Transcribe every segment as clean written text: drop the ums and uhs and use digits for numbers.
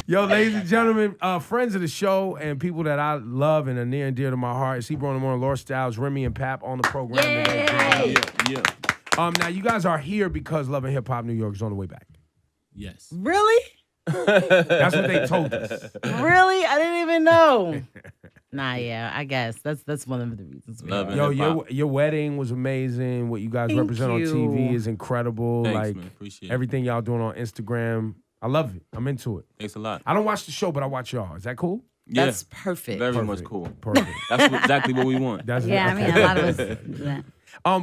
Yo, ladies and gentlemen, friends of the show and people that I love and are near and dear to my heart, it's Ebro in the Morning, Laura Styles, Remy and Pap on the program today. Yeah. Now, you guys are here because Love and Hip Hop New York is on the way back. Yes. Really? That's what they told us. Really? I didn't even know. Yeah, I guess that's one of the reasons. Yo, your wedding was amazing. What you guys represent on TV is incredible. Thanks, man. Appreciate everything y'all doing on Instagram. I love it. I'm into it. Thanks a lot. I don't watch the show, but I watch y'all. Is that cool? Yeah. That's perfect. Very much cool. Perfect. That's exactly what we want. That's I mean, a lot of us. Yeah.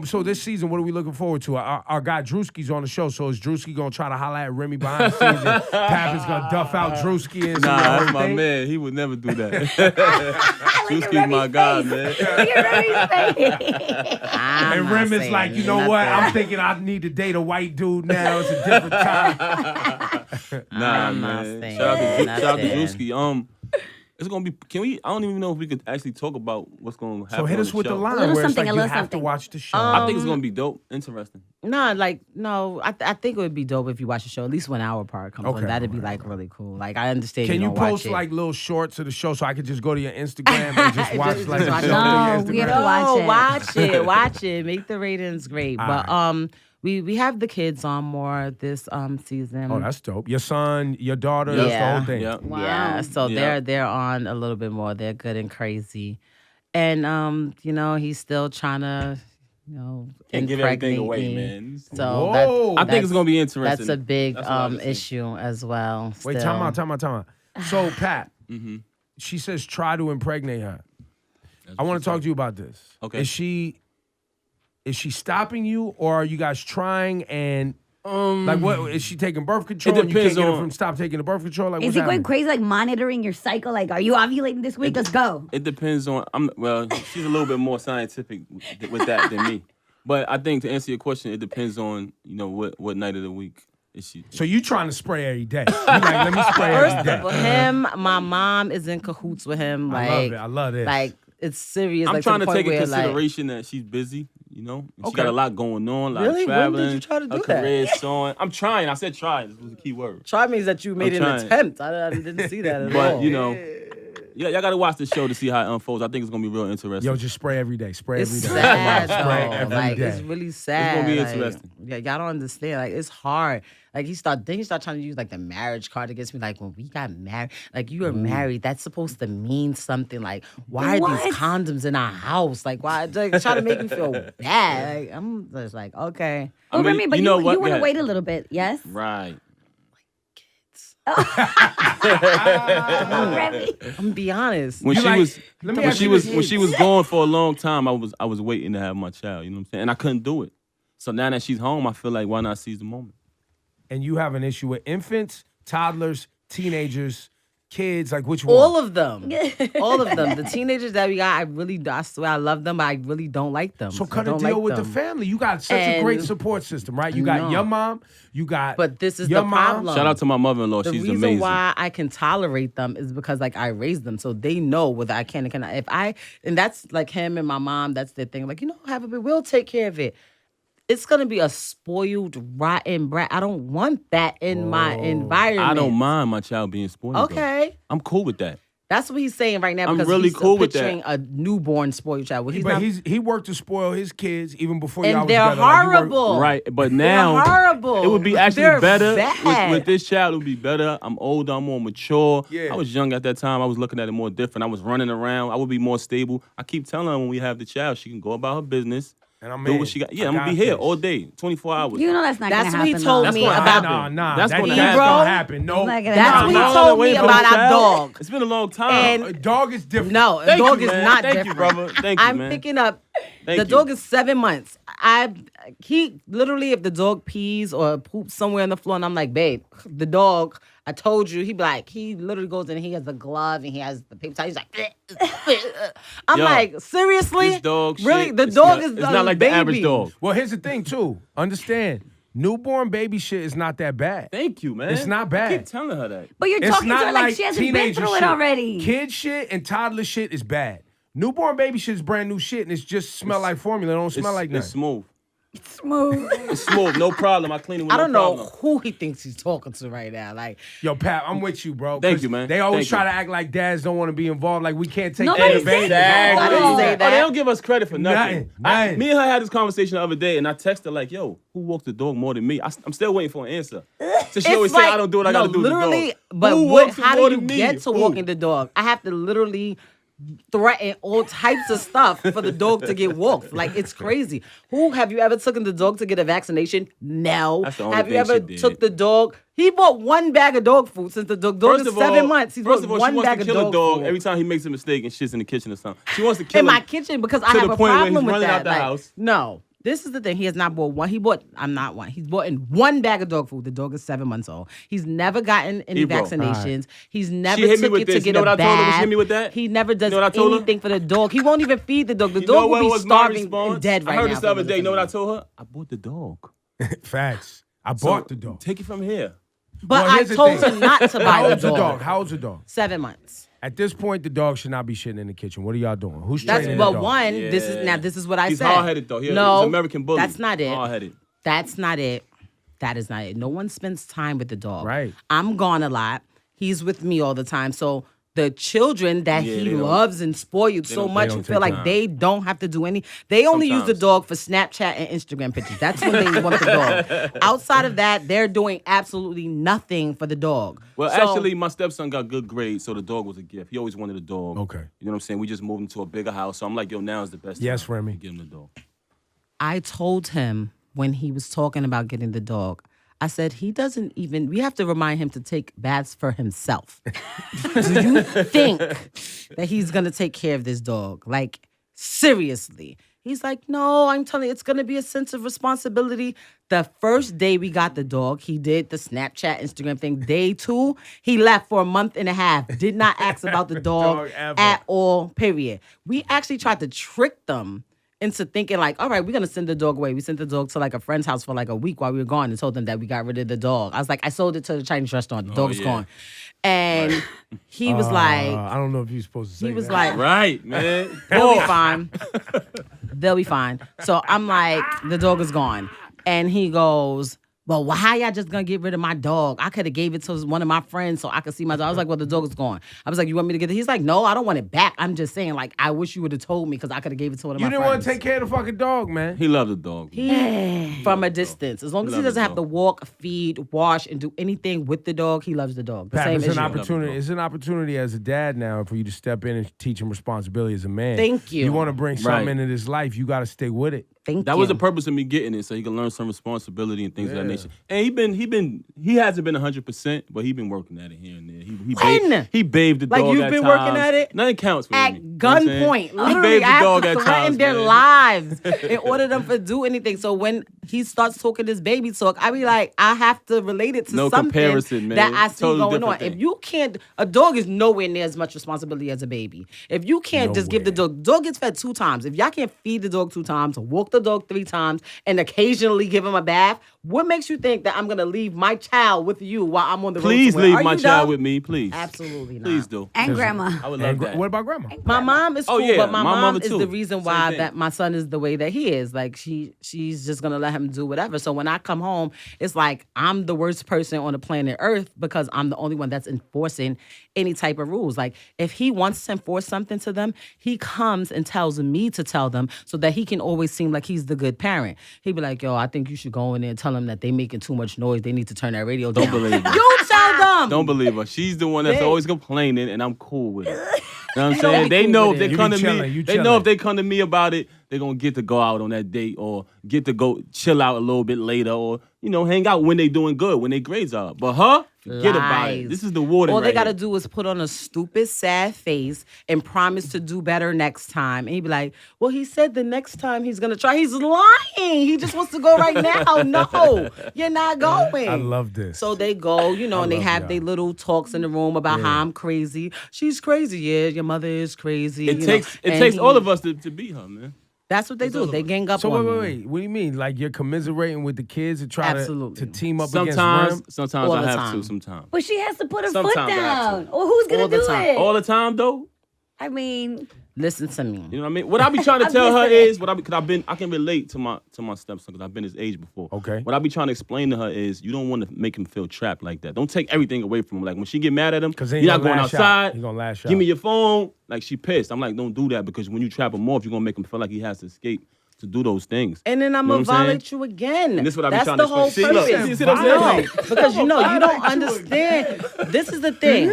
So this season, what are we looking forward to? Our guy Drewski's on the show, so is Drewski gonna try to holler at Remy behind the scenes and Pap is gonna duff out Drewski and Nah, that's my man. He would never do that. Drewski's my guy, man. Look at Remy's face. And Rem is like, you know what? I'm thinking I need to date a white dude now. It's a different time. Nah, man. Shout out to Drewski. It's gonna be. Can we? I don't even know if we could actually talk about what's gonna happen. So hit us with the line where it's like you have to watch the show. I think it's gonna be dope, interesting. No. I think it would be dope if you watch the show. At least 1 hour part comes on. That'd be like really cool. Like I understand. Can you post like little shorts of the show so I could just go to your Instagram and just watch like the show? No, we have to watch it. Watch it. Make the ratings great. But we have the kids on more this season. Oh, that's dope. Your son, your daughter, that's the whole thing. Yeah. Wow. Yeah, so they're on a little bit more. They're good and crazy, and he's still trying to Can't give everything away, man. So I think it's gonna be interesting. That's a big issue as well. Wait, time out. So Pat, she says try to impregnate her. I want to talk to you about this. Okay. Is she stopping you, or are you guys trying? And like, what is she taking birth control? It depends and you can't get her on from stop taking the birth control. Like, is he going crazy, like monitoring your cycle? Like, are you ovulating this week? Let's go. It depends on. She's a little bit more scientific with that than me. But I think to answer your question, it depends on what night of the week is she. So you trying to spray every day? You like, let me spray every day. For him, my mom is in cahoots with him. Like, I love it. Like it's serious. I'm trying to take into where, consideration that she's busy. She got a lot going on, a lot of traveling. When did you try to do that? Career showing. I'm trying. I said try. This was a key word. Try means that you made an attempt. I didn't see that at all. But y'all got to watch the show to see how it unfolds. I think it's gonna be real interesting. Yo, just spray every day. Spray every day. Sad, spray every day. It's really sad. It's gonna be interesting. Yeah, y'all don't understand. Like it's hard. Like he start trying to use like the marriage card against me. Like when we got married, like you were married, that's supposed to mean something. Like why are these condoms in our house? Like why? Like trying to make me feel bad. Like I'm just like okay. Well, Remy, but you want to wait a little bit, yes? Right. I'm gonna be honest. When she was gone for a long time, I was waiting to have my child. You know what I'm saying? And I couldn't do it. So now that she's home, I feel like why not seize the moment? And you have an issue with infants, toddlers, teenagers, kids. Like which one? All of them. All of them. The teenagers that we got, I swear I love them, but I really don't like them. So cut a deal with the family. You got such a great support system, right? You got your mom. You got But this is your the mom. problem. Shout out to my mother-in-law. She's amazing. The reason why I can tolerate them is because like I raised them, so they know whether I can and cannot. And that's like him and my mom. That's their thing. Like we'll take care of it. It's gonna be a spoiled, rotten brat. I don't want that in my environment. I don't mind my child being spoiled. Okay, though. I'm cool with that. That's what he's saying right now. I'm because really he's cool with picturing that. a newborn spoiled child. He worked to spoil his kids even before y'all was they're together. horrible. Right, but now they're horrible. It would be actually They're better bad. with this child. It would be better. I'm older. I'm more mature. Yeah. I was young at that time. I was looking at it more different. I was running around. I would be more stable. I keep telling her when we have the child, she can go about her business. And I'm do what she got. Yeah, I'm gonna be here all day, 24 hours. You know that's not That's gonna what happen. he told though. me about. That's That's gonna gonna happen. No, That's not gonna That's happen. what he told me about our dog. It's been a long time. A dog is different. No, a Thank dog you, is man. not Thank different. you, brother. Thank you, I'm man. picking up. Thank The you. dog is 7 months. He literally, if the dog pees or poops somewhere on the floor, and I'm like, babe, the dog. I told you. He literally goes in and he has a glove and he has the paper towel. He's like, I'm like, seriously? This dog really? shit, The dog is it's not like baby. the average dog. Well, here's the thing too. Understand, newborn baby shit is not that bad. Thank you, man. It's not I bad. keep telling her that. But you're It's talking to not her like she hasn't been teenager through shit. it already. Kid shit and toddler shit is bad. Newborn baby shit is brand new shit and it's just smell like formula. It don't smell like It's that. smooth. It's smooth. It's smooth, no problem. I clean it with I don't no know problem. who he thinks he's talking to right now. Like, Yo, Pat, I'm with you, bro. Thank 'cause you, man. They always Thank try you. to act like dads don't want to be involved. Like we can't take Nobody care of the said baby. that. I didn't say Oh, they that. don't give us credit for nothing. Nothing. Me and her had this conversation the other day, and I texted her like, "Yo, who walks the dog more than me?" I'm still waiting for an answer. So she always say, "I don't do what I gotta do with the literally, dog." but Who what, walks how more do you than me? get to Who? walking the dog? I have to literally threaten all types of stuff for the dog to get walked. Like, it's crazy. Who have you ever taken the dog to get a vaccination? No. That's the only Have you thing ever she did. took the dog? He bought one bag of dog food since the dog First is of 7 all, months. He's first bought of all, one she wants bag to of kill a dog dog food. every time he makes a mistake and shits in the kitchen or something. She wants to kill In him. my kitchen because I to have the a point where problem he's with running that. out the Like, house. no, this is the thing. He has not bought one. He's bought in one bag of dog food. The dog is 7 months old. He's never gotten any Ebro. vaccinations. He's never hit me took with it to this. get You know a what I told her when she bath. hit me with that? He never does You know what I told her? anything for the dog. He won't even feed the dog. The You know dog what will be was my starving response? and dead right I heard now. this the other day. You know what I told her? I bought the dog. Facts. I So, bought the dog. Take it from here. But Well, I here's the told thing. him not to buy How the old's the dog. dog? How old's the dog? 7 months. At this point, the dog should not be shitting in the kitchen. What are y'all doing? Who's That's training well, the dog? one. Yeah. This is what I He's said. hard-headed, though. No, He's American bully. That's not it. Hard-headed. That's not it. That is not it. No one spends time with the dog. Right. I'm gone a lot. He's with me all the time. So the children that Yeah, he they don't- loves and spoiled so don't- much, they who don't feel take like time. they don't have to do any. They only use the Sometimes. dog for Snapchat and Instagram pictures. That's when they want the dog. Outside of that, they're doing absolutely nothing for the dog. Well, So- actually, my stepson got good grades, so the dog was a gift. He always wanted a dog. Okay. You know what I'm saying? We just moved into a bigger house, so I'm like, yo, now is the best Yes, time Remy. to get him the dog. I told him when he was talking about getting the dog, I said, we have to remind him to take baths for himself. Do you think that he's going to take care of this dog? Like, seriously. He's like, no, I'm telling you, it's going to be a sense of responsibility. The first day we got the dog, he did the Snapchat, Instagram thing. Day 2, he left for a month and a half. Did not ask about the dog Dog ever. at all, period. We actually tried to trick them into thinking like, all right, we're gonna send the dog away. We sent the dog to like a friend's house for like a week while we were gone and told them that we got rid of the dog. I was like, I sold it to the Chinese restaurant. The dog is yeah. gone. And he was like, I don't know if you're supposed to say he was that. like, Right, man. they'll be fine. They'll be fine. So I'm like, the dog is gone. And he goes, well, how y'all just gonna get rid of my dog? I could have gave it to one of my friends so I could see my dog. I was like, well, the dog is gone. I was like, you want me to get it? He's like, no, I don't want it back. I'm just saying, like, I wish you would have told me because I could have gave it to one of You my didn't friends. want to take care of the fucking dog, man. He loved the dog. From a distance. As long as he Love the doesn't have to dog. walk, feed, wash, and do anything with the dog, he loves the dog. The Pat, same it's as an you. opportunity. It's an opportunity as a dad now for you to step in and teach him responsibility as a man. Thank you. You want to bring something Right. into this life, you got to stay with it. Thank That you. was the purpose of me getting it, so he can learn some responsibility and things of that nature. And he hasn't been 100%, but he been working at it here and there. When? He bathed the Like, dog you've at been times. working at it? Nothing counts for At me. You know what I'm saying? gunpoint. He Literally, bathed I the have dog to at threaten times, their man. lives in order them to do anything. So when he starts talking this baby talk, I be like, I have to relate it to No something comparison, man. that I see Totally going on. different thing. If you can't, a dog is nowhere near as much responsibility as a baby. If you can't just give the dog gets fed 2 times. If y'all can't feed the dog 2 times, walk the dog 3 times, and occasionally give him a bath, what makes you think that I'm gonna leave my child with you while I'm on the road? Please somewhere? leave Are my you child dumb? with me, please. Absolutely not. Please do. And grandma. I would love And that. what about grandma? My mom is Oh, cool, yeah, but my my mom mother is too. the reason Same why thing. that my son is the way that he is. Like she's just gonna let him do whatever. So when I come home, it's like I'm the worst person on the planet Earth because I'm the only one that's enforcing any type of rules. Like if he wants to enforce something to them, he comes and tells me to tell them so that he can always seem like he's the good parent. He'd be like, yo, I think you should go in there and tell them that they making too much noise. They need to turn that radio down. Don't believe her. You tell them. Don't believe her. She's the one that's They- always complaining, and I'm cool with it. You know what I'm Don't saying? be They cool know with if it. they You come be to chilling, me, you they know chilling. if they come to me about it, they're gonna get to go out on that date or get to go chill out a little bit later or, hang out when they doing good, when their grades are up. But forget about it. Lies. This is the warden All they right gotta here. do is put on a stupid, sad face and promise to do better next time. And he'd be like, well, he said the next time he's gonna try. He's lying. He just wants to go right now. No, you're not going. I love this. So they go, and they love have y'all. their little talks in the room about how I'm crazy. She's crazy. Yeah, your mother is crazy. It you takes know. it And takes he- all of us to beat her, man. That's what they do. They gang up So on wait. me. What do you mean? Like you're commiserating with the kids to try Absolutely. to team up against Sometimes Rem? I All the have time. to. Sometimes But she has to put her Sometimes foot I have down. to. Or who's gonna All the do time. it? all the time though. I mean, Listen to me. You know what I mean? What I be trying to I'm tell her listening. is, because I can relate to my stepson because I've been his age before. Okay. What I be trying to explain to her is, you don't want to make him feel trapped like that. Don't take everything away from him. Like when she get mad at him, 'Cause then you're he not gonna going lash out. outside. He gonna lash Give out. me your phone. Like she pissed. I'm like, don't do that because when you trap him off, you're gonna make him feel like he has to escape to do those things. And then I'm You know gonna what I'm saying? violate you again. And this is what I be That's trying the to whole explain. See, look, purpose. see what I'm saying? No, because you don't understand. This is the thing.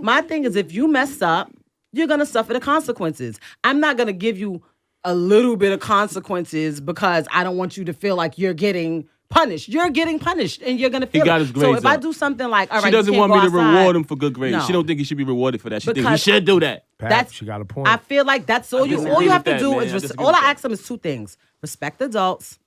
My thing is, if you mess up, you're gonna suffer the consequences. I'm not gonna give you a little bit of consequences because I don't want you to feel like you're getting punished. You're getting punished, and you're gonna feel got it. his grades So if I up. do something like, all right, She doesn't you can't want me go to outside, reward him for good grades. No. She don't think he should be rewarded for that. She thinks he Because should do that. Pat, she got a point. I feel like that's all you disagree have with to that, do man. I is disagree all with I that. ask them is two things: respect adults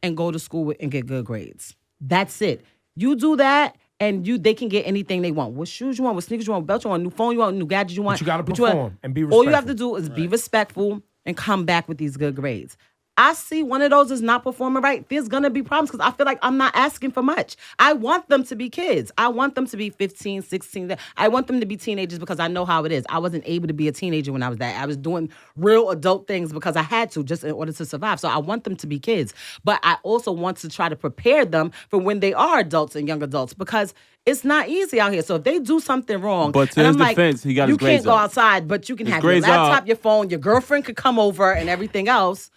and go to school and get good grades. That's it. You do that, and they can get anything they want. What shoes you want, what sneakers you want, what belt you want, new phone you want, new gadget you want. you gotta what perform and be All you have respectful. to do is be respectful and come back with these good grades. I see one of those is not performing right, there's gonna be problems because I feel like I'm not asking for much. I want them to be kids. I want them to be 15, 16. I want them to be teenagers because I know how it is. I wasn't able to be a teenager when I was that. I was doing real adult things because I had to just in order to survive. So I want them to be kids. But I also want to try to prepare them for when they are adults and young adults because it's not easy out here. So if they do something wrong, But to and his I'm like, defense, he got you his grades can't go up. outside, but you can His have your grades laptop, up. your phone, your girlfriend could come over and everything else.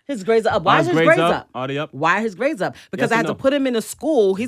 His grades are up. Why Are is his his grades grades up? up? Are they up? Why are his grades up? Because Yes I or had to no? put him in a school. He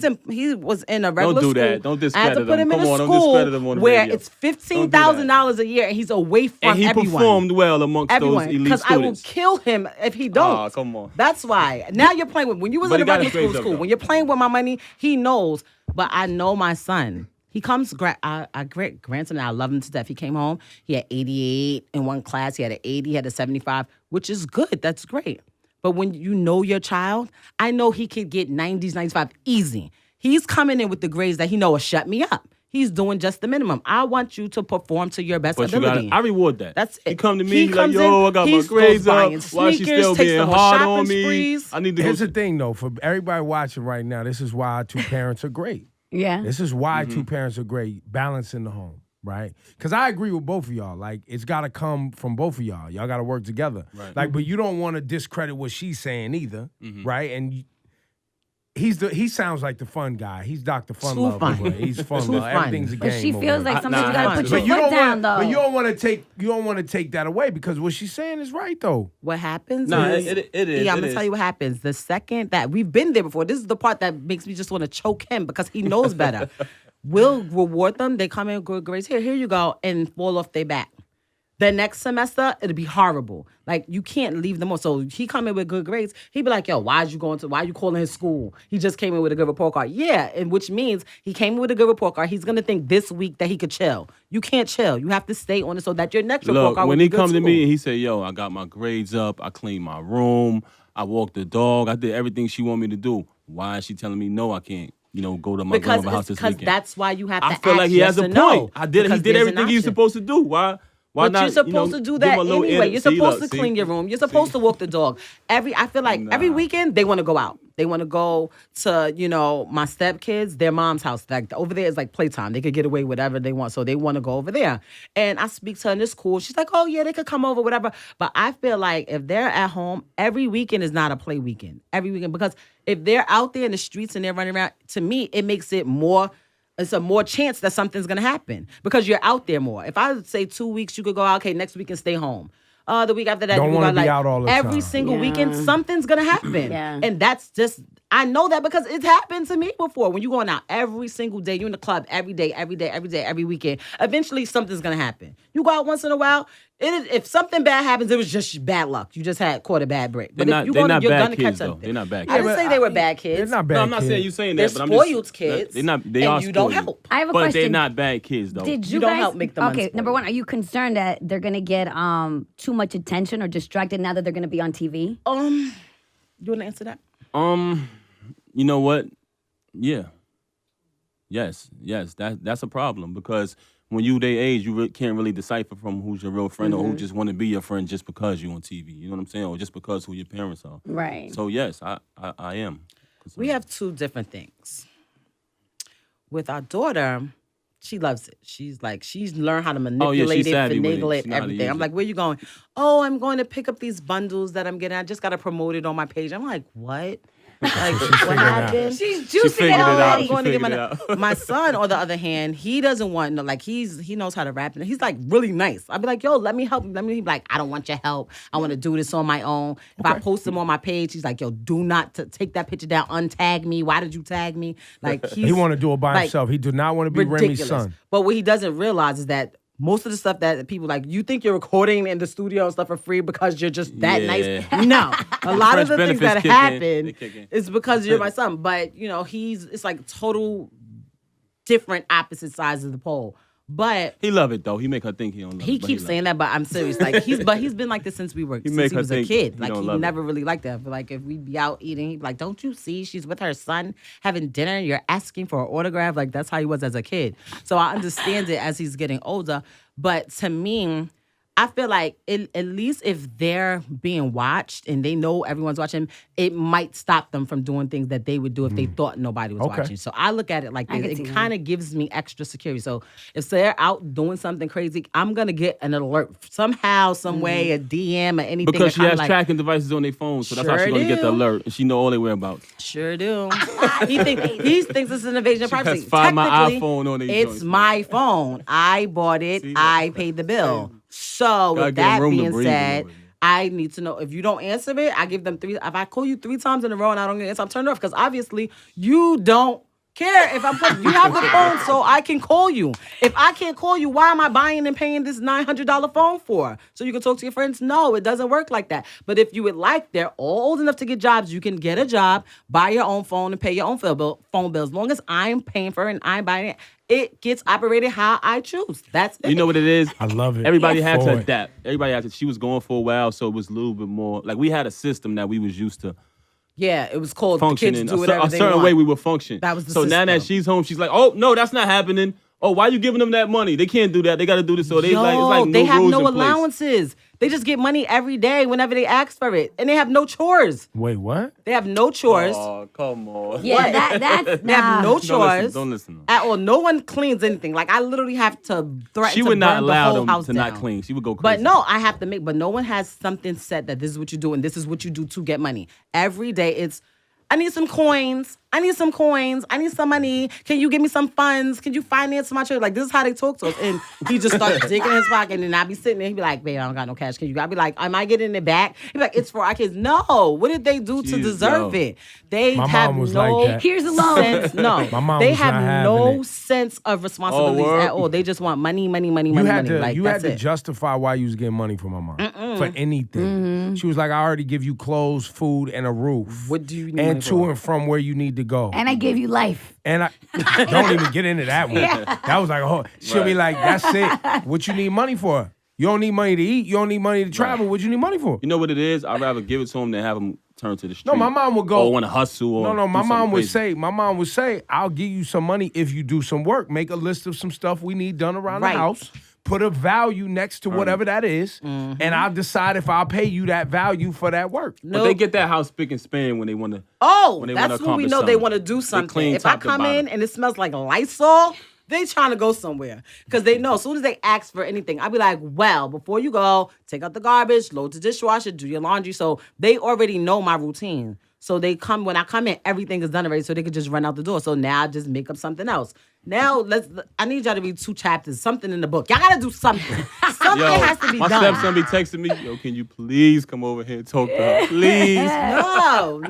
was in a regular do school. that. Don't I had to discredit put him. him in Come a on, don't discredit him school on the where radio. it's $15,000 a year and he's away from And he everyone. performed well amongst Everyone, those elite because I will students. kill him if he don't. Aw, come on. That's why. Now you're playing with. When you was But in he a got regular his grades school, up, though. when you're playing with my money, he knows. But I know my son. He comes. Grandson, I love him to death. He came home. He had 88 in one class. He had an 80. He had a 75, which is good. That's great. But when you know your child, I know he could get 90s, 95 easy. He's coming in with the grades that he know will shut me up. He's doing just the minimum. I want you to perform to your best But you ability. I reward that. That's it. He come to me, He he like, comes yo, in, I got he my grades goes up. buying Why she sneakers, still takes being them on hard shopping on me? sprees. I need to Here's go. the thing, though, for everybody watching right now, this is why two parents are great. yeah. This is why Mm-hmm. two parents are great, balancing the home, right? Because I agree with both of y'all. Like, it's got to come from both of y'all. Y'all got to work together. Right. Like, but you don't want to discredit what she's saying either, Mm-hmm. right? And he sounds like the fun guy. He's Dr. Fun Too Love. fun. over there. He's fun Too love. fun. Everything's a game. But she over feels there. like sometimes nah, you gotta nah, put but your But you foot don't down, though. But you don't want to take that away because what she's saying is right though. What happens Nah, is, it is, Yeah, I'm it gonna is. tell you what happens. The second that we've been there before, this is the part that makes me just want to choke him because he knows better. We'll reward them. They come in with good grades. Here you go, and fall off their back. The next semester, it'll be horrible. Like, you can't leave them on. So he come in with good grades. He'd be like, yo, why are you calling his school? He just came in with a good report card. Yeah, and which means he came in with a good report card. He's going to think this week that he could chill. You can't chill. You have to stay on it so that your next report Look, card will when be he good come to too. me and he say, yo, I got my grades up, I cleaned my room, I walked the dog, I did everything she want me to do. Why is she telling me no, I can't, go to my grandma's house this weekend? That's why you have to I feel ask like he yes has a or point. no, He because did there's an everything he was option. supposed to do. Why But not? you're supposed to do give that him a little anyway. You're See, supposed look, to see? clean your room. You're supposed to walk the dog. I feel like every weekend they want to go out. They want to go to, my stepkids, their mom's house. Like over there is like playtime. They could get away whatever they want. So they want to go over there. And I speak to her and it's cool. She's like, oh yeah, they could come over, whatever. But I feel like if they're at home, every weekend is not a play weekend. Every weekend. Because if they're out there in the streets and they're running around, to me, it makes it more. It's a more chance that something's gonna happen because you're out there more. If I say 2 weeks, you could go out. Okay, next week and stay home. The week after that, Don't you wanna go be out all the every time. single Yeah. weekend. Something's gonna happen, Yeah. and that's just I know that because it's happened to me before. When you're going out every single day, you're in the club every day, every weekend. Eventually, something's gonna happen. You go out once in a while. If something bad happens, it was just bad luck. You just caught a bad break. They're But not, if you're they're gonna, not you're bad gonna catch kids, though. something. They're not bad I kids. didn't say they were bad kids. They're not bad No, I'm not kids. saying you saying They're that, but I'm just spoiled kids. They're not. They and are you don't spoiled. help. I have a But they're question. not bad kids though. Did you You don't guys, help make them okay, number unspoiled. one, are you concerned that they're gonna get too much attention or distracted now that they're gonna be on TV? You want to answer that? You know what? Yeah. Yes. That's a problem because when you their age, you can't really decipher from who's your real friend or who just want to be your friend just because you on TV. You know what I'm saying? Or just because who your parents are. Right. So yes, I am. We have two different things. With our daughter, She loves it. She's learned how to manipulate she's it, savvy with it. finagle She it, know how to everything. use I'm it. like, where you going? Oh, I'm going to pick up these bundles that I'm getting. I just got to promote it on my page. I'm like, what? Like, what happened? She's She juicing figured it it out. already. She I'm going to get figured it out. my son, on the other hand, he doesn't want no, like he knows how to rap and he's like really nice. I'd be like, yo, let me help you. He'd be like, I don't want your help. I want to do this on my own. If I post him on my page, he's like, yo, do not take that picture down, untag me. Why did you tag me? Like He want to do it by like, himself. He do not want to be ridiculous. Remy's son. But what he doesn't realize is that most of the stuff that people like, you think you're recording in the studio and stuff for free because you're just that Yeah. nice. No, a lot of French the things that benefits kick in. They happen kick in. is because you're my son. But it's like total different opposite sides of the pole. But He love it though. He make her think he don't love he it. but keeps love saying it. that, but I'm serious. Like he's been like this since make he her was a think kid. he Like don't he love never it. really liked that. But like if we be out eating, he'd be like, "Don't you see? She's with her son having dinner. You're asking for an autograph." Like that's how he was as a kid. So I understand it as he's getting older. But to me, I feel like at least if they're being watched and they know everyone's watching, it might stop them from doing things that they would do if they thought nobody was Okay. watching. So I look at it like I this. can see It that. kind of gives me extra security. So if they're out doing something crazy, I'm going to get an alert somehow, some way, a DM or anything. Because to she kinda has like, tracking devices on their phone, so that's how Sure she's gonna get the do. alert, and she know all their whereabouts. Sure do. he thinks it's an invasion of She has privacy. Find My Technically, iPhone on their it's joints. my phone. I bought it. See, I that's paid the bill. So Gotta with give 'em that room to being breathe a said, little bit. I need to know if you don't answer it. I give them 3. If I call you 3 times in a row and I don't get answer, I'm turned off because obviously you don't care if I'm putting. You have the phone so I can call you. If I can't call you, why am I buying and paying this $900 phone for? So you can talk to your friends? No, it doesn't work like that. But if you would like, they're all old enough to get jobs. You can get a job, buy your own phone, and pay your own phone bill. As long as I'm paying for it and I'm buying it, it gets operated how I choose. That's it. You know what it is? I love it. Everybody had to Forward. adapt. Everybody had to. She was going for a while, so it was a little bit more. Like we had a system that we was used to Yeah, it was called the kids functioning do a whatever they certain want. way. We would function. That was the so now that system. she's home, she's like, "Oh no, that's not happening. Oh, why you giving them that money? They can't do that. They got to do this." So they like it's like no they have rules no in place. allowances. They just get money every day whenever they ask for it, and they have no chores. Wait, what? They have no chores. Oh come on. Yeah, that's They have no Don't listen, chores. don't listen. At all. No one cleans anything. Like I literally have to threaten She to would not burn the allow whole them house to down. not clean. She would go But crazy. no, I have to make. But no one has something set that this is what you do and this is what you do to get money. Every day it's, I need some coins. I need some coins. I need some money. Can you give me some funds? Can you finance my trip? Like, this is how they talk to us. And he just starts digging in his pocket. And I be sitting there. He be like, babe, I don't got no cash. Can you? I be like, am I getting it back? He be like, it's for our kids. No. What did they do to Jeez, deserve yo. it? They My have mom was no like that. Here's the loan. sense. No. My mom they was have not having no it. sense of responsibilities word? at all. They just want money, money, money, You money, had money. to Like, you that's had to it. justify why you was getting money from my mom for anything. She was like, I already give you clothes, food, and a roof. What do you need And money to for? and from where you need to go. And I gave you life. And I don't even get into that one. That was like a whole. She'll be like, "That's it. What you need money for? You don't need money to eat. You don't need money to travel. What you need money for?" You know what it is? I'd rather give it to him than have him turn to the street. No, my mom would go. Or want to hustle. Or No, my do mom something would crazy. say. My mom would say, "I'll give you some money if you do some work. Make a list of some stuff we need done around Right. the house. Put a value next to whatever that is, and I'll decide if I'll pay you that value for that work." But they get that house spick and span when they want to. Oh, when they that's wanna when we accomplish know they something. want to do They something. clean If I top to come in bottom. and it smells like Lysol, they trying to go somewhere. Because they know as soon as they ask for anything, I'll be like, well, before you go, take out the garbage, load the dishwasher, do your laundry. So they already know my routine. So they come, when I come in, everything is done already, so they could just run out the door. So now I just make up something else. Now I need y'all to read 2 chapters, something in the book. Y'all gotta do something. Something has to be my done. stepson be texting me, "Yo, can you please come over here and talk to her, please?" No.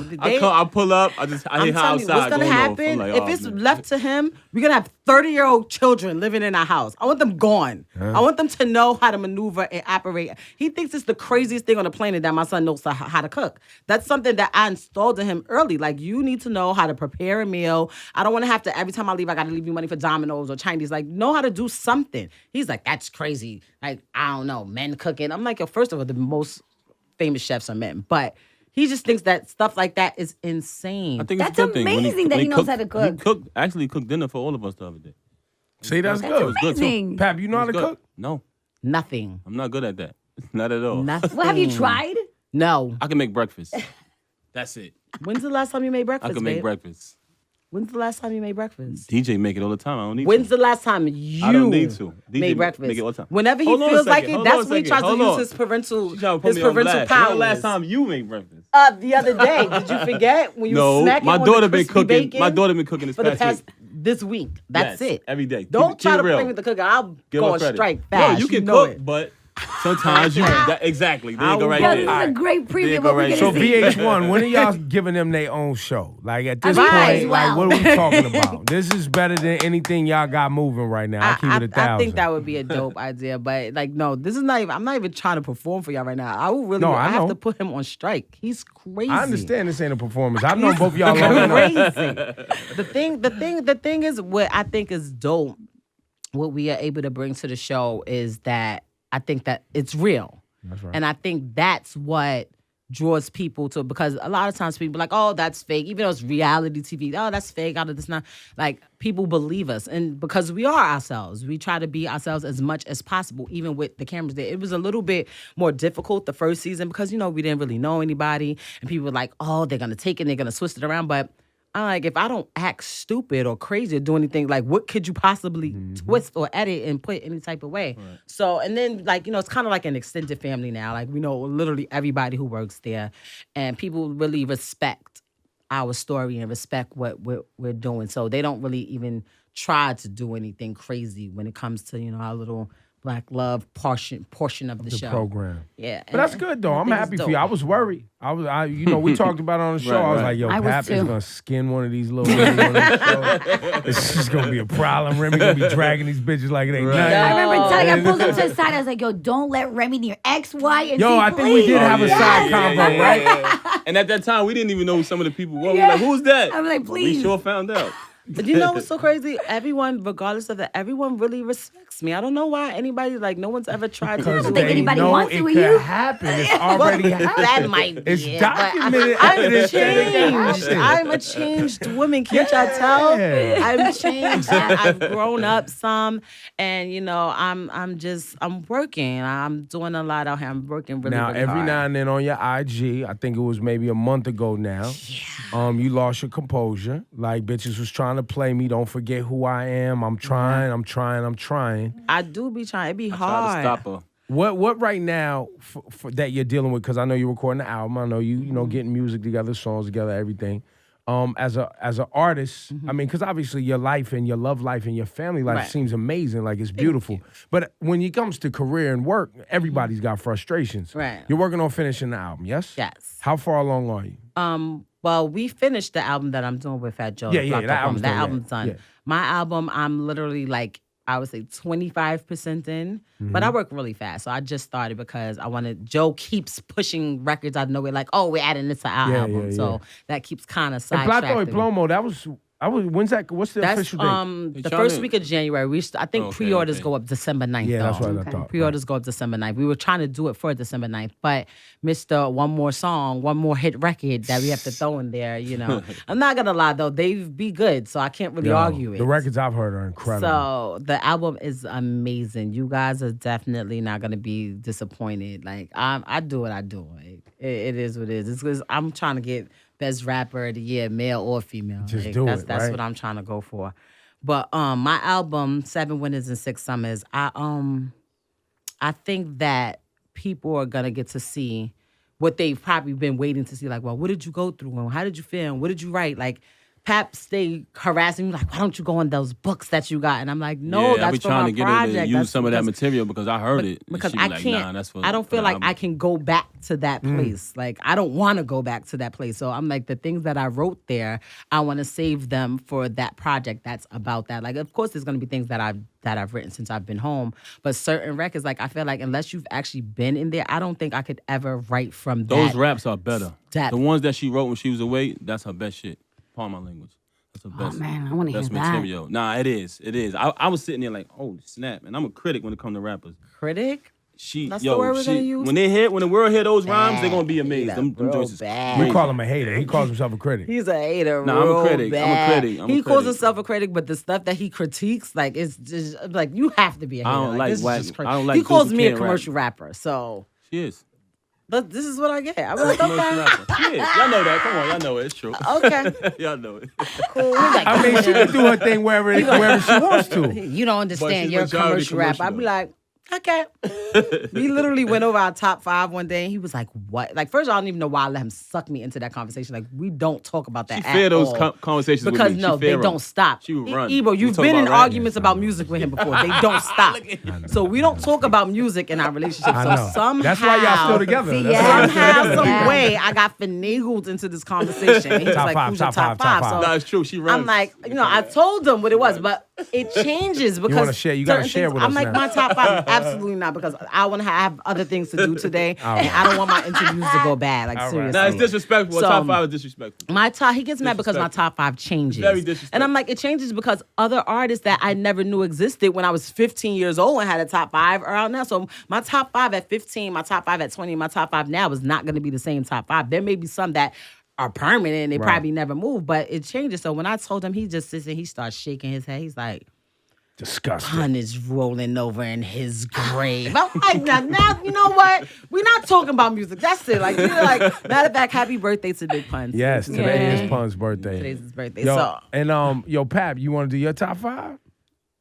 I pull up. I hear I'm her telling you, outside. what's gonna going off. I'm happen like, if oh, it's man. left to him? We're gonna have 30-year-old children living in our house. I want them gone. I want them to know how to maneuver and operate. He thinks it's the craziest thing on the planet that my son knows how to cook. That's something that I installed in him early. Like, you need to know how to prepare a meal. I don't want to have to, every time I leave, I gotta leave you money for Domino's or Chinese. Like, know how to do something. He's like, that's crazy. Like, I don't know, men cooking. I'm like, yo, first of all, the most famous chefs are men, but he just thinks that stuff like that is insane. I think That's it's a good thing. When amazing that when he knows how to cook. He actually cooked dinner for all of us the other day. See, that's It good. was good too. Amazing. Pap, you know how to It was good. cook? No, Nothing. I'm not good at that. Not at all. Nothing. Well, have you tried? No. I can make breakfast. That's it. When's the last time you made I breakfast, can make babe? breakfast. When's the last time you made breakfast? DJ make it all the time. I don't need When's to. the last time you I don't need to. DJ made breakfast? Make it all the time. Whenever he Hold on a feels like second, it, hold on that's a when he tries to second, use hold his on. parental She trying to put me on parental blast. powers. When the last time you made breakfast? The other day. Did you forget when you No, smacking my on daughter the been crispy cooking. bacon My daughter been cooking this for the past week. this week. That's Yes, it. every day. Don't Keep try it to real. play with the cooking. I'll Give go her on credit. strike No, fast. you can know cook, it. but sometimes you exactly. There you go right Yo, there. this is a great There preview you of go what we're right gonna So see. VH1, when are y'all giving them their own show? Like at this might point, as well. like what are we talking about? This is better than anything y'all got moving right now. I'll keep it 1,000. I think that would be a dope idea, but like, no, this is not even. I'm not even trying to perform for y'all right now. I would really. No, I have know. to put him on strike. He's crazy. I understand this ain't a performance. I've known both of y'all long enough. Crazy. The thing is, what I think is dope. What we are able to bring to the show is that I think that it's real. That's right. And I think that's what draws people to, because a lot of times people are like, oh, that's fake. Even though it's reality TV, oh, that's fake. Out of this now, like people believe us, and because we are ourselves, we try to be ourselves as much as possible, even with the cameras there. It was a little bit more difficult the first season because we didn't really know anybody, and people were like, oh, they're gonna take it, they're gonna twist it around, but. I'm like, if I don't act stupid or crazy or do anything, like, what could you possibly twist or edit and put any type of way? Right. So, and then, like, it's kind of like an extended family now. Like, we know literally everybody who works there. And people really respect our story and respect what we're doing. So they don't really even try to do anything crazy when it comes to, our little Black love portion of the show. Program. Yeah. But that's good though. I'm happy for you. I was worried. We talked about it on the show. I was like, yo, I was Pap is too. gonna skin one of these little women on the show. It's just gonna be a problem. Remy gonna be dragging these bitches like it ain't nothing. I remember telling I pulled him to the side. I was like, yo, don't let Remy near X, Y, and Z. I think we did have a side yeah, combo, right? yeah. And at that time, we didn't even know who some of the people were. We were like, who's that? I'm like, We please. sure found out. But you know what's so crazy? Everyone, regardless of that, everyone really respects me. I don't know why anybody, no one's ever tried to Because do think they anybody know wants it it with could you. happen. It's already happened. That might be It's it, documented but I'm evidence that it can changed. happen. I'm a changed woman. Can't y'all tell? Yeah. I'm changed. I've grown up some, and I'm working. I'm doing a lot out here. I'm working really, Now, really every hard. now and then on your IG, I think it was maybe a month ago now, you lost your composure. Like, bitches was trying to play me. Don't forget who I am. I'm trying. I do be trying. It be Try hard. to stop her. What right now for that you're dealing with? Because I know you're recording the album. I know you getting music together, songs together, everything. As an artist, I mean, because obviously your life and your love life and your family life Right. seems amazing, like it's beautiful. But when it comes to career and work, everybody's got frustrations. Right. You're working on finishing the album, yes? Yes. How far along are you? Well, we finished the album that I'm doing with Fat Joe. Yeah, yeah, Blocked that Up album's Woman. done, That yeah, album's done. yeah. My album, I'm literally I would say 25% in, but I work really fast. So I just started because Joe keeps pushing records out of nowhere, like, oh, we're adding this to our Yeah, album. yeah, So yeah. that keeps kind of And Plato y sidetracking. Plomo, when's that? What's the That's official date? the Y'all first didn't- week of January. I think Okay, pre-orders okay. go up December 9th. Yeah, though. that's what I Okay. thought. Pre-orders go up December 9th. We were trying to do it for December 9th, but Mr. One More Song, One More Hit Record that we have to throw in there, I'm not going to lie, though. They be good, so I can't really Yo, argue it. The records I've heard are incredible. So the album is amazing. You guys are definitely not going to be disappointed. Like, I do what I do. Like, it is what it is. It's 'cause I'm trying to get Best Rapper of the Year, male or female. Just Like, do that's, it, That's right? what I'm trying to go for. But my album, 7 Winters and 6 Summers, I think that people are gonna get to see what they've probably been waiting to see. Like, well, what did you go through? And how did you feel? And what did you write? Like, Pap stay harassing me, like, why don't you go on those books that you got? And I'm like, no, yeah, I that's be for trying my to get project. her to use That's some of that because- material because I heard it. and because she be I like, can't. Nah, that's for, I don't for feel the like album. I can go back to that place. Like, I don't want to go back to that place. So I'm like, the things that I wrote there, I want to save them for that project that's about that. Like, of course, there's going to be things that I've written since I've been home, but certain records, like, I feel like unless you've actually been in there, I don't think I could ever write from Those that. raps are better. Depth. The ones that she wrote when she was away, that's her best shit. Pardon my language. That's her best. man, I wanna hear best that. material. Nah, it is. It is. I was sitting there like, holy snap, and I'm a critic when it comes to rappers. Critic? She, That's the word we're gonna use? when the world hear those rhymes, they're gonna be amazed. Them real joints is bad. we crazy. call him a hater. He calls himself a critic. He's a hater. Nah, I'm a real critic. I'm a bad. critic. I'm a He calls critic. himself a critic, but the stuff that he critiques, like, it's just like, you have to be a hater. I don't like this is whack- just crazy. I don't like He calls dudes who me a can't rap. commercial rapper, so She is. but this is what I get. I'm like, Commercial okay, rapper. Yeah, y'all know that. Come on, y'all know it. It's true. okay, Y'all know it. cool. He's like, I mean, she can do her thing wherever she wants to. you don't understand. she's You're a majority commercial rapper. I'd be commercial, like, okay. We literally went over our top 5 one day, and he was like, "What?" Like, first of all, I don't even know why I let him suck me into that conversation. Like, we don't talk about that She at fear those all. conversations Because with me. no, She fear they don't 'em. stop. She would run. Ebro, We you've talk been in about rap. arguments about music with him before. They don't stop. So we don't talk about music in our relationship. I So know. somehow, That's why y'all still together. See, That's yeah. why y'all still somehow, together. some Yeah. way, I got finagled into this conversation. And he was Top like, five, "Who's your top top five, top five?" five. So No, it's true. She runs. I'm like, I told them what it was, but it changes because wanna share- you gotta certain share things- with I'm us like, now. my top 5, absolutely not, because I want to have other things to do today, and I don't want my interviews to go bad. Like, All right. seriously. No, it's disrespectful. So, Top 5 is disrespectful. My top, he gets mad because my Disrespectful. top 5 changes. Very disrespectful. And I'm like, it changes because other artists that I never knew existed when I was 15 years old and had a top 5 around now. So my top 5 at 15, my top 5 at 20, my top 5 now is not going to be the same top 5. There may be some that are permanent and they Right. probably never move, but it changes. So when I told him, he just sits and he starts shaking his head. He's like, Disgusting. "Hun is rolling over in his grave." I'm like, now, you know what? We're not talking about music. That's it. Like, matter of fact, happy birthday to Big Pun. Yes, today Yeah. is Pun's birthday. Today's his birthday. Yo, So and yo, Pap, you want to do your top 5?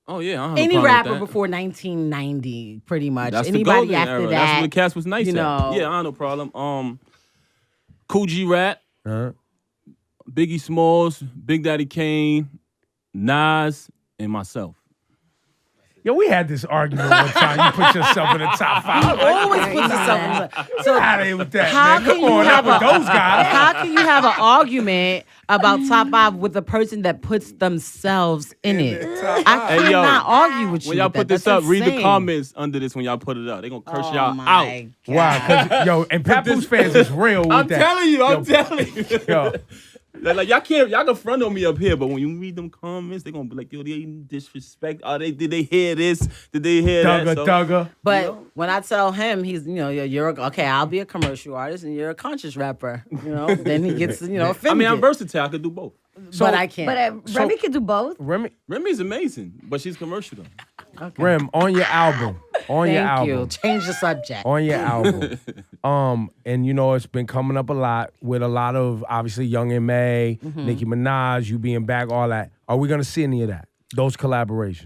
Oh yeah, I don't have no any problem with rapper that. before 1990, pretty much. That's the Anybody golden after era. that. That's when the cast was nice. you know. Yeah, I have no problem. Cool G Rap, Huh? Biggie Smalls, Big Daddy Kane, Nas, and myself. Yo, we had this argument one time. You put yourself in the top 5. Always put yourself in the. So Get out of here with that, how man. can Come you on, have not with those guys. How can you have an argument about top 5 with a person that puts themselves in it? I Hey, yo, cannot argue with you. When y'all with put that. this That's up, read the insane. comments under this when y'all put it up. They gonna curse Oh y'all my out. God. Why? 'Cause, yo, and Papoose fans is real with I'm that. telling you, I'm Yo, telling you. Yo, Like y'all can front on me up here, but when you read them comments, they gonna be like, yo, they disrespect. Did they hear this? Did they hear that? So- Thugger. But when I tell him, he's, you're okay. I'll be a commercial artist and you're a conscious rapper. Then he gets, offended. I mean, I'm versatile. I could do both. but I can't. But Remy can do both. Remy, Remy's amazing, but she's commercial though. Okay. Rem, on your album. On your Thank you. album. Change the subject. On your album. And it's been coming up a lot with a lot of obviously Young M.A., Mm-hmm. Nicki Minaj, you being back, all that. Are we gonna see any of that? Those collaborations?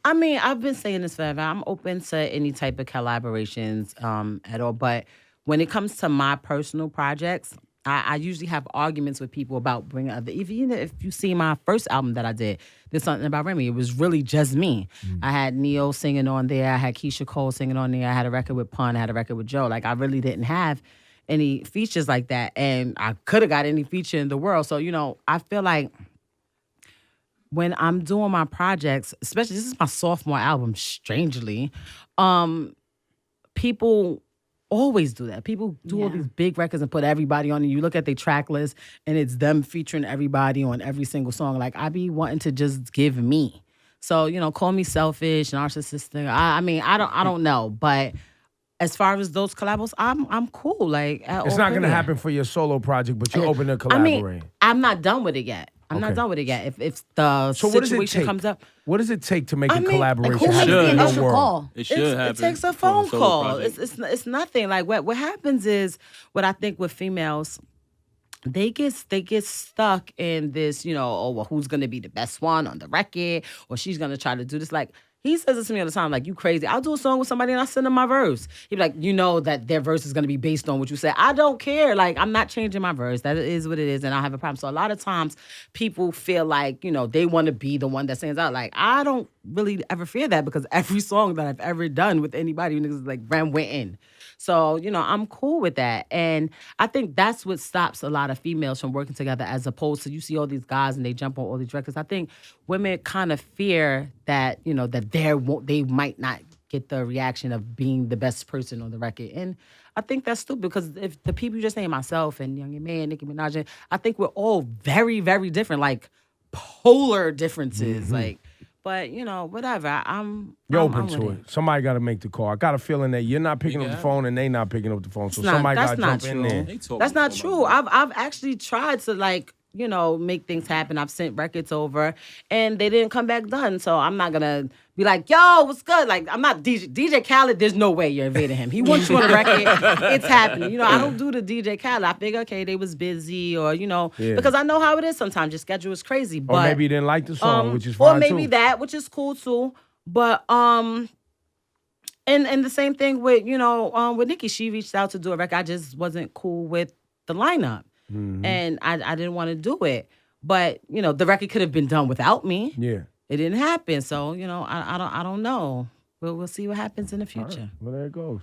I mean, I've been saying this forever. I'm open to any type of collaborations at all. But when it comes to my personal projects, I usually have arguments with people about bringing other. Even if you see my first album that I did, there's something about Remy. It was really just me. I had Neo singing on there. I had Keisha Cole singing on there. I had a record with Pun. I had a record with Joe. Like, I really didn't have any features like that, and I could have got any feature in the world. So I feel like when I'm doing my projects, especially this is my sophomore album, strangely, people always do that. People do all Yeah. these big records and put everybody on, and you look at their track list and it's them featuring everybody on every single song. Like, I be wanting to just give me. So, call me selfish, narcissistic. I mean, I don't know, but as far as those collabos, I'm cool. Like, It's not gonna happen for your solo project, but you're open to I collaborating. mean, I'm not done with it yet. I'm not Okay. done with it yet. If the So what does it situation take? comes up, What does it take to make I a mean, collaboration who Who makes happen should. the in your initial world? call? It should it happen. takes a for phone solo call. project. It's nothing. Like, what happens is, what I think with females, they get stuck in this, oh, well, who's gonna be the best one on the record, or she's gonna try to do this. Like, he says this to me all the time, like, you crazy. I'll do a song with somebody and I send them my verse. He'd be like, that their verse is gonna be based on what you said. I don't care. Like, I'm not changing my verse. That is what it is, and I have a problem. So a lot of times people feel like, they want to be the one that stands out. Like, I don't really ever fear that, because every song that I've ever done with anybody, niggas like, Ram went in. So, I'm cool with that. And I think that's what stops a lot of females from working together, as opposed to, you see all these guys and they jump on all these records. I think women kind of fear that, that they might not get the reaction of being the best person on the record. And I think that's stupid, because if the people you just named, myself and Young M.A. and Nicki Minaj, I think we're all very, very different, like polar differences. Like, but whatever. You're I'm open with to it. Somebody got to make the call. I got a feeling that you're not picking up the phone and they not picking up the phone. So somebody got to jump in there. They talk That's not so true. much. I've actually tried to, like, make things happen. I've sent records over, and they didn't come back done. So I'm not gonna be like, yo, what's good? Like, I'm not DJ Khaled. There's no way you're invading him. He wants you on a record. It's happening. I don't do the DJ Khaled. I figure, okay, they was busy, or because I know how it is sometimes. Your schedule is crazy. But or maybe you didn't like the song, which is fine or maybe too. that, which is cool too. But and the same thing with with Nicki. She reached out to do a record. I just wasn't cool with the lineup, and I didn't want to do it. But the record could have been done without me. Yeah. It didn't happen, so I don't know. We'll see what happens in the future. Right. Well, there it goes.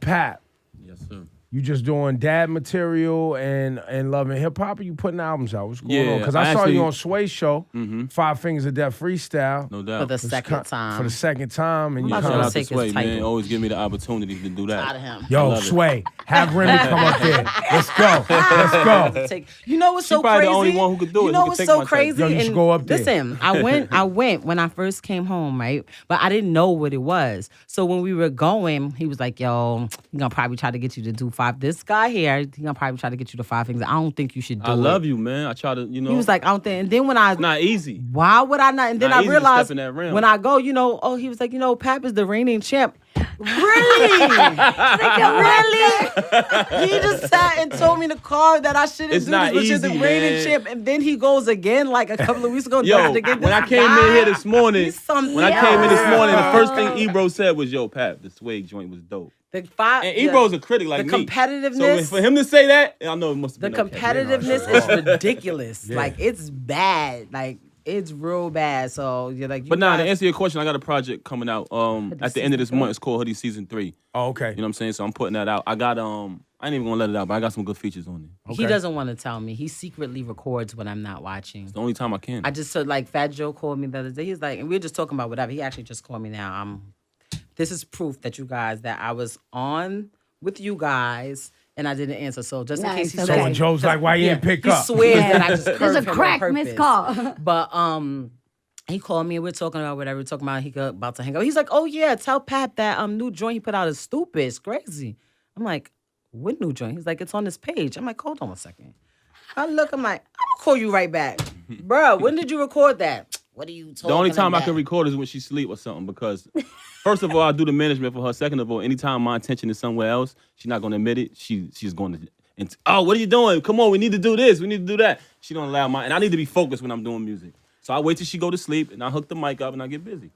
Pat, Yes, sir. you just doing dad material and Love and Hip Hop, or you putting albums out? What's going on? Yeah, Because I I saw actually- you on Sway's show, 5 Fingers of Death freestyle. No For doubt. the second time. For the second time, and you I'm about Shout to kinda, out to take his Sway, man. title. Always give me the opportunity to do Out of that. him. yo, love it. Sway, have Remy come up there. Let's go. Let's go. You know what's She so probably crazy? the only one who could do it, You who know could what's take so my title. crazy? Yo, you should And go up there. Listen, I went when I first came home, right? But I didn't know what it was. So when we were going, he was like, "Yo, he gonna probably try to get you to do 5. This guy here, he gonna probably try to get you to 5 things. I don't think you should do I it." love you, man. I try to, He was like, "I don't think." And then when I it's not easy. why would I not? And then Not I easy to realized step in that realm. when I go, he was like, Pap is the reigning champ. Really? Really? He just sat and told me in the car that I shouldn't It's do not this, which is the easy, reigning man. champ. And then he goes again like a couple of weeks ago. Yo, to get when I this came guy. in here this morning, He's something when I came in this else. morning, the first thing Ebro said was, "Yo, Pap, the Sway joint was dope." The five, And Ebro's a critic like the me. competitiveness. So for him to say that, I know it must have the been okay. competitiveness is ridiculous. Yeah. Like, it's bad. Like, it's real bad. So you're like, But nah, to answer your question, I got a project coming out at the end of this month. It's called Hoodie Season 3. Oh, okay. You know what I'm saying? So I'm putting that out. I got I ain't even gonna let it out, but I got some good features on it. He doesn't want to tell me. He secretly records when I'm not watching. It's the only time I can. I just like Fat Joe called me the other day. He's like, and we were just talking about whatever. He actually just called me now. This is proof that I was on with you guys and I didn't answer. So just in Nice, case he okay. says, So when Joe's like, why you didn't pick he up? swears that I just There's curved a him on crack purpose. missed call. But he called me and we're talking about whatever. We're talking about he about to hang up. He's like, oh yeah, tell Pat that new joint he put out is stupid. It's crazy. I'm like, what new joint? He's like, it's on this page. I'm like, hold on a second. I look, I'm like, I'm gonna call you right back. Bro, when did you record that? What are you talking The only time about? I can record is when she sleep or something because, first of all, I do the management for her. Second of all, anytime my attention is somewhere else, she's not going to admit it. She's going to, oh, what are you doing? Come on, we need to do this. We need to do that. She don't allow and I need to be focused when I'm doing music. So I wait till she go to sleep and I hook the mic up and I get busy.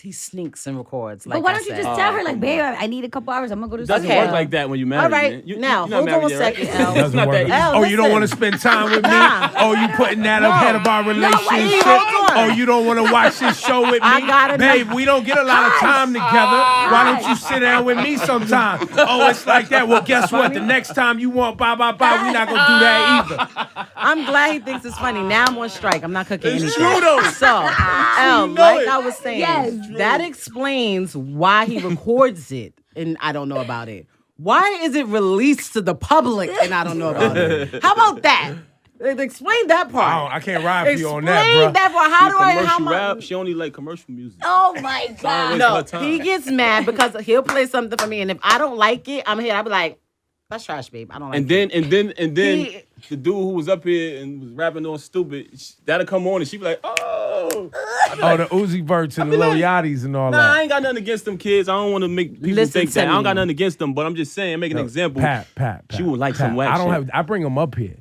He sneaks and records. Like But why I don't you said. just tell her, like, babe, I need a couple hours. I'm gonna go to It doesn't sleep. work like that when you married. All right, man. You, now, you're not hold on married a yet, right? second, L. It's not that work. easy. L, Oh, you don't listen. want to spend time with me? Nah. Oh, you putting that No. ahead of our relationship? hold on. Oh, you don't want to watch this show with me? I gotta Babe, know. we don't get a lot of time together. Why don't you sit down with me sometime? Oh, it's like that. Well, guess what? The next time you want bye, we're not going to do that either. I'm glad he thinks it's funny. Now I'm on strike. I'm not cooking It's anything. true, though. So, L, know like it. I was saying, Yes. that explains why he records it and I don't know about it. Why is it released to the public and I don't know about it? How about that? Explain that part. I can't ride for you on Explain that, bro. that part. How do I? How Commercial much? rap, she only like commercial music. Oh my God. waste No, her time. he gets mad because he'll play something for me, and if I don't like it, I'm here. I'll be like, "That's trash, babe. I don't like And it." then He- the dude who was up here and was rapping on stupid, that'll come on and she be like, oh. Oh, the Uzi Verts and the Lil Yachty's and all Nah, I that. ain't got nothing against them kids. I don't want to make people Listen think to that. I don't me. got nothing against them, but I'm just saying, make an example. Pat. She would like Pat, some whack I don't shit. I bring them up here,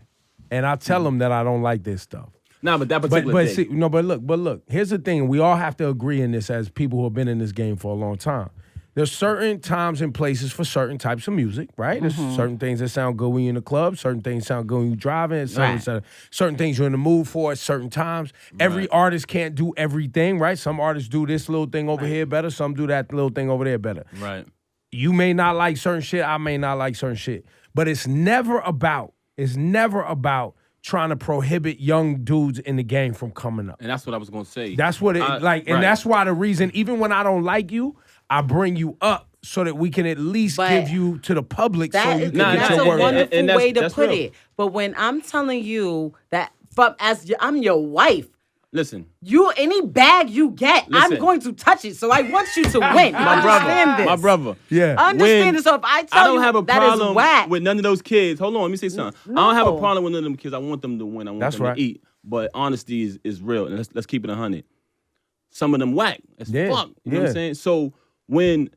and I tell them that I don't like this stuff. Nah, but that But particular see, thing. but look. Here's the thing: we all have to agree in this as people who have been in this game for a long time. There's certain times and places for certain types of music, right? There's certain things that sound good when you're in the club. Certain things sound good when you're driving. Certain things you're in the mood for at certain times. Every artist can't do everything, right? Some artists do this little thing over here better. Some do that little thing over there better. Right. You may not like certain shit. I may not like certain shit. But it's never about trying to prohibit young dudes in the game from coming up. And that's what I was going to say. That's what it and right. that's why the reason, even when I don't like you, I bring you up so that we can at least But give you to the public so That you is, can Nah, get that's your a word. wonderful And that's- way to that's put real. it. But when I'm telling you that I'm your wife, Listen. Any bag you get, I'm Listen. going to touch it. So I want you to win. Understand this. My brother. Yeah. Understand this. So if I tell I don't you have a that is problem whack, with none of those kids. Hold on, let me say something. I don't have a No. problem with none of them kids. I want them to win. I want That's them right. to eat. But honesty is real. And let's keep it 100. Some of them whack as Yeah. fuck. You know what Yeah. I'm saying? So when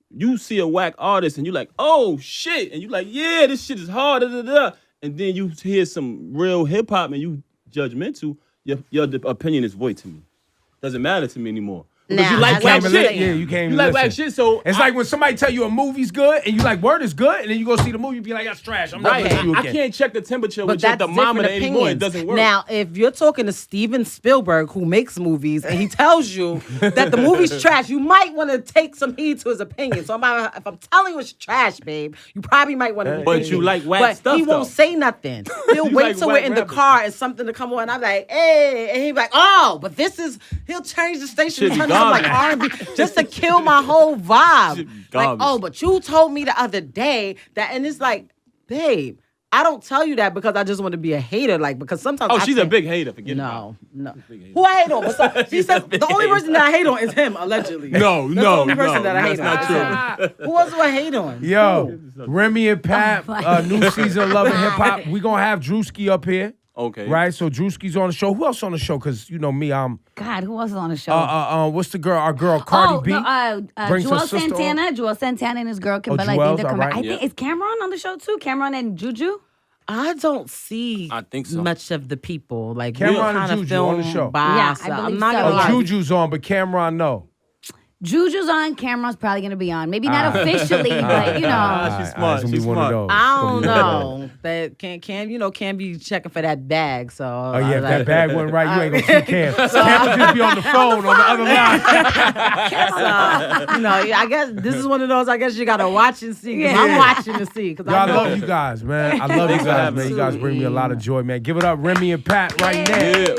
you see a whack artist and you're like, oh shit, and you're like, yeah, this shit is hard, da, da, da. And then you hear some real hip hop and you judgmental, your opinion is void to me. Doesn't matter to me anymore. Because Now, you like that's whack what I'm shit. saying. Yeah, you can't even You like whack listen. shit, so It's like when somebody tell you a movie's good and you like word is good, and then you go see the movie, you be like, that's trash. I'm not right. listening to you I again. can't check the temperature but with your that's thermometer different anymore. It opinions. doesn't work. Now, if you're talking to Steven Spielberg, who makes movies, and he tells you that the movie's trash, you might want to take some heed to his opinion. So if I'm telling you it's trash, babe, you probably might want to. But you like whack But stuff, he won't though. say nothing. He'll You wait like till we're whack in the rappers. car and something to come on. I'm like, hey, and he'll be like, oh, but this is. He'll change the station Shit and turn it up like garbage. R&B just to kill my whole vibe. Shit Like, garbage. oh, but you told me the other day that, and it's like, babe, I don't tell you that because I just want to be a hater. Like, because sometimes Oh, I she's a think- big hater. Forget about No. Who I hate on? He says the only person that I hate on is him, allegedly. No, That's no, the only person no, that I hate that's on. not Who else do I hate on? Yo, Remy and Pat, Oh my new season of Love and Hip Hop. We gonna have Drewski up here, Okay. right? So Drewski's on the show. Who else on the show? Because you know me, I'm. God, who else is on the show? What's the girl? Our girl Cardi B. brings her Joel sister on. Santana. Joel Santana and his girl Kimberly. I Joel's think they're coming. alright. I think is Cameron on the show too. Cameron and Juju. I don't see I think so. much of the people. Like, Cameron and kind of Juju on the film show. by Yeah, us. I believe I'm not so. gonna Oh, lie. Juju's on, but Cameron no. Juju's on. Cameron's probably going to be on. Maybe not officially, but you know. She's Alright, smart. it's gonna She's be one of smart. those. I It's don't gonna be one of those. know. That can be checking for that bag. So Oh yeah, if that bag wasn't right, you ain't gonna see Cam. So- Cam would just be on the phone on the other line. I guess this is one of those. I guess you gotta watch and see. 'Cause I'm watching to see. Cause Yo, I I know love you guys, man. I love you Thanks for guys, having man. us. You guys bring me a lot of joy, man. Give it up, Remy and Pat, right now. Yeah.